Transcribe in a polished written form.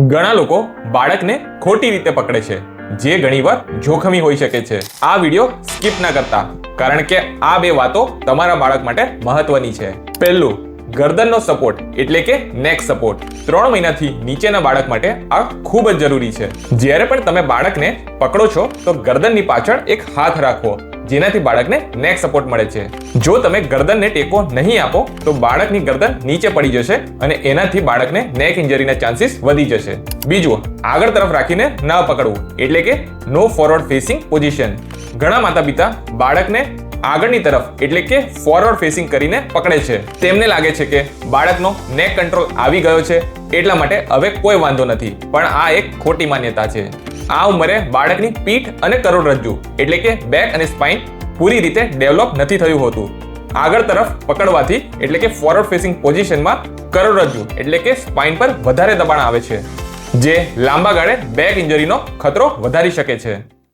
ઘણા લોકો બાળકને ખોટી રીતે પકડે છે, જે ઘણીવાર જોખમી હોઈ શકે છે. આ વિડિયો સ્કીપ ના કરતા, કારણ કે આ બે વાતો તમારા બાળક માટે મહત્વની છે. પહેલું, ગરદનનો સપોર્ટ એટલે કે નેક સપોર્ટ. 3 મહિનાથી નીચેના બાળક માટે આ ખૂબ જ જરૂરી છે. જ્યારે પણ તમે બાળકને પકડો છો તો ગરદનની પાછળ એક હાથ રાખવો, જેનાથી બાળકને નેક સપોર્ટ મળે છે. જો તમે ગરદનને ટેકો નહીં આપો તો બાળકની ગરદન નીચે પડી જશે અને એનાથી બાળકને નેક ઇન્જરીના ચાન્સીસ વધી જશે. બીજું, આગળ તરફ રાખીને ન પકડવું એટલે કે નો ફોરવર્ડ ફેસિંગ પોઝિશન. ઘણા માતા પિતા બાળકને આગળની તરફ એટલે કે ફોરવર્ડ ફેસિંગ કરીને પકડે છે. તેમને લાગે છે કે બાળકનો નેક કંટ્રોલ આવી ગયો છે, એટલા માટે હવે કોઈ વાંધો નથી, પણ આ એક ખોટી માન્યતા છે. આ ઉંમરે બાળકની પીઠ અને કરોડરજ્જુ એટલે કે બેક અને સ્પાઇન પૂરી રીતે ડેવલપ નથી થયું હોતું. આગળ તરફ પકડવાથી એટલે કે ફોરવર્ડ ફેસિંગ પોઝિશનમાં કરોડરજ્જુ એટલે કે સ્પાઇન પર વધારે દબાણ આવે છે, જે લાંબા ગાળે બેક ઇન્જરીનો ખતરો વધારી શકે છે.